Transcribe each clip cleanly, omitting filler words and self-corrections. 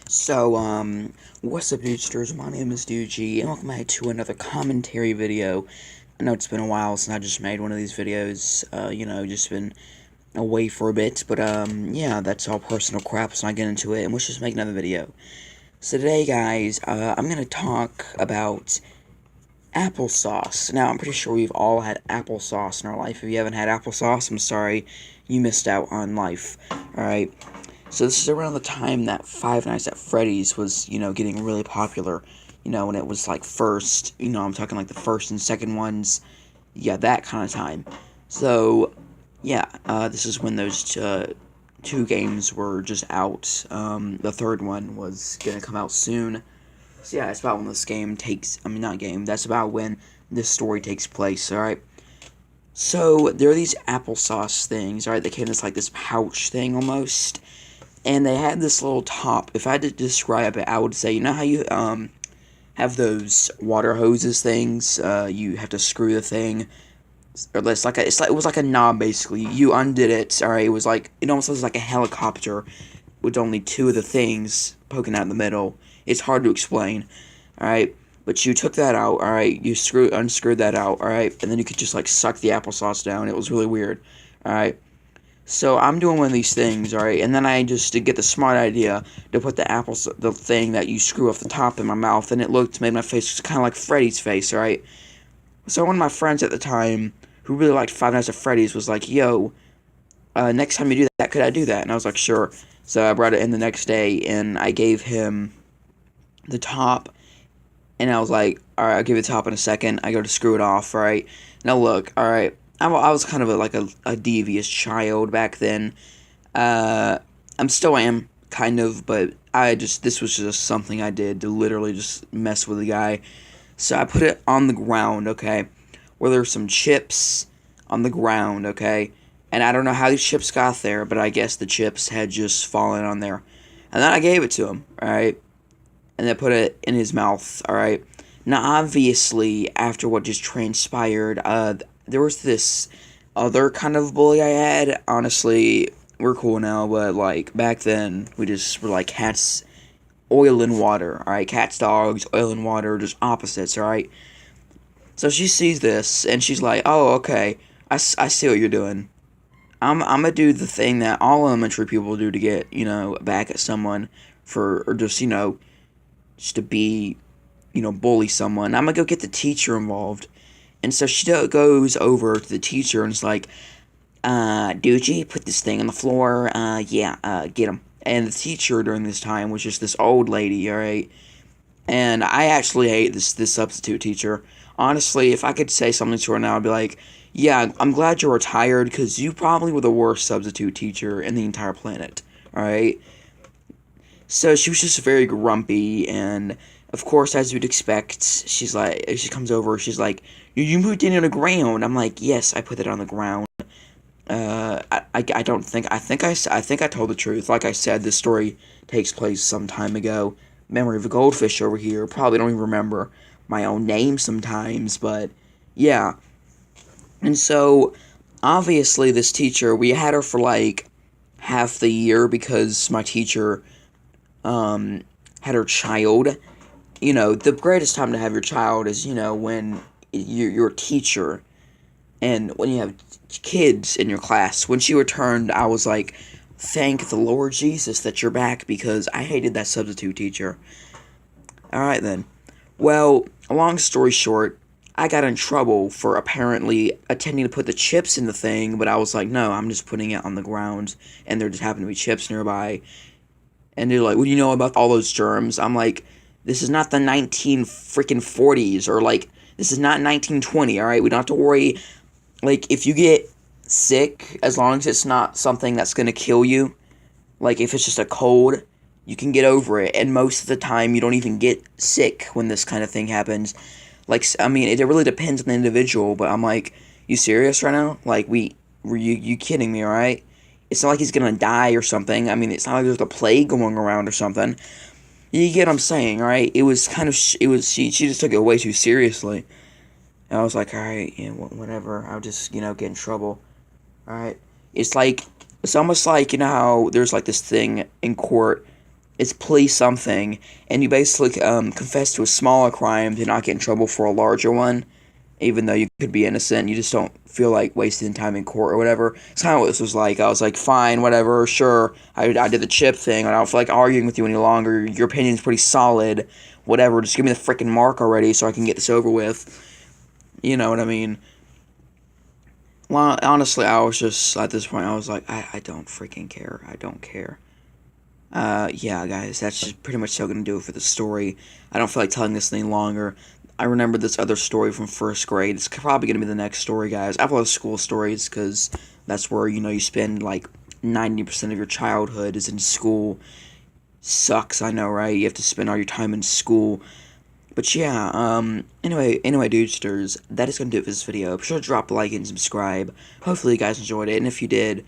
What's up, Dudesters? My name is DooGee, and welcome back to another commentary video. I know it's been a while since I just made one of these videos, just been away for a bit, but, yeah, that's all personal crap, so I get into it, and let's just make another video. So today, guys, I'm gonna talk about applesauce. Now, I'm pretty sure we've all had applesauce in our life. If you haven't had applesauce, I'm sorry, you missed out on life, alright? So this is around the time that Five Nights at Freddy's was, getting really popular. When it was, like, first, I'm talking, like, the first and second ones. Yeah, that kind of time. So, yeah, this is when those two games were just out. The third one was gonna come out soon. So, yeah, it's about when this game takes... that's about when this story takes place, alright? So, there are these applesauce things, alright? They came in this pouch thing, almost. And they had this little top. If I had to describe it, I would say, you know how you have those water hoses things? You have to screw the thing, or it was like a knob basically. You undid it. All right, it almost looks like a helicopter with only two of the things poking out in the middle. It's hard to explain. All right, but you took that out. All right, you unscrewed that out. All right, and then you could just suck the applesauce down. It was really weird. All right. So I'm doing one of these things, alright, and then I just to get the smart idea to put the thing that you screw off the top in my mouth, and made my face kind of like Freddy's face, alright? So one of my friends at the time, who really liked Five Nights at Freddy's, was like, yo, next time you do that, could I do that? And I was like, sure. So I brought it in the next day, and I gave him the top, and I was like, alright, I'll give you the top in a second. I go to screw it off, alright? Now look, alright. I was kind of a devious child back then. I'm still am, kind of, but this was just something I did to literally just mess with the guy. So I put it on the ground, okay, where there's some chips on the ground, okay, and I don't know how these chips got there, but I guess the chips had just fallen on there. And then I gave it to him, alright, and then put it in his mouth, alright. Now, obviously, after what just transpired, there was this other kind of bully I had. Honestly, we're cool now, but, back then, we just were like cats, oil and water, alright? Cats, dogs, oil and water, just opposites, alright? So she sees this, and she's like, oh, okay, I see what you're doing. I'm gonna do the thing that all elementary people do to get, back at someone or just, just to be, bully someone. I'm gonna go get the teacher involved. And so she goes over to the teacher and is like, DooGee, put this thing on the floor, get him. And the teacher during this time was just this old lady, alright? And I actually hate this substitute teacher. Honestly, if I could say something to her now, I'd be like, yeah, I'm glad you're retired, because you probably were the worst substitute teacher in the entire planet, alright? So she was just very grumpy, and of course, as you'd expect, she comes over, she's like, you moved it on the ground. I'm like, yes, I put it on the ground. I think I told the truth. Like I said, this story takes place some time ago. Memory of a goldfish over here. Probably don't even remember my own name sometimes, but yeah. And so, obviously, this teacher, we had her for half the year because my teacher, had her child. The greatest time to have your child is, when you're a teacher and when you have kids in your class. When she returned, I was like, thank the Lord Jesus that you're back, because I hated that substitute teacher. Alright then. Well, long story short, I got in trouble for apparently attempting to put the chips in the thing, but I was like, no, I'm just putting it on the ground, and there just happened to be chips nearby. And they're like, what do you know about all those germs? I'm like, this is not the 1940s, or this is not 1920, alright? We don't have to worry. If you get sick, as long as it's not something that's gonna kill you, if it's just a cold, you can get over it. And most of the time, you don't even get sick when this kind of thing happens. It really depends on the individual, but I'm like, you serious right now? Were you kidding me, alright? It's not like he's gonna die or something. It's not like there's a plague going around or something. You get what I'm saying, alright? She just took it way too seriously. And I was like, alright, yeah, whatever. I'll just, get in trouble. Alright? It's almost like, how there's this thing in court it's police something, and you basically confess to a smaller crime to not get in trouble for a larger one, even though you could be innocent. You just don't feel like wasting time in court or whatever. It's kind of what this was like. I was like, fine, whatever, sure. I did the chip thing, and I don't feel like arguing with you any longer. Your opinion's pretty solid. Whatever, just give me the freaking mark already so I can get this over with. You know what I mean? Well, honestly, I was just, at this point, I was like, I don't freaking care. I don't care. Yeah, guys, that's just pretty much how I'm gonna do it for the story. I don't feel like telling this any longer. I remember this other story from first grade. It's probably gonna be the next story, guys. I have a lot of school stories, because that's where, you know, you spend, like, 90% of your childhood is in school. Sucks, I know, right? You have to spend all your time in school. But yeah, anyway, dudesters, that is gonna do it for this video. Be sure to drop a like and subscribe. Hopefully you guys enjoyed it, and if you did,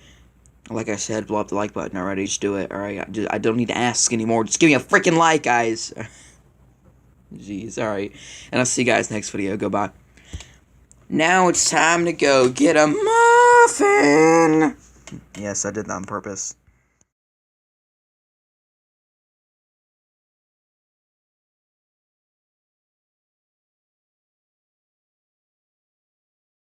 like I said, blow up the like button already. Just do it, alright? I don't need to ask anymore. Just give me a freaking like, guys. Jeez, alright. And I'll see you guys next video. Goodbye. Now it's time to go get a muffin. Yes, I did that on purpose.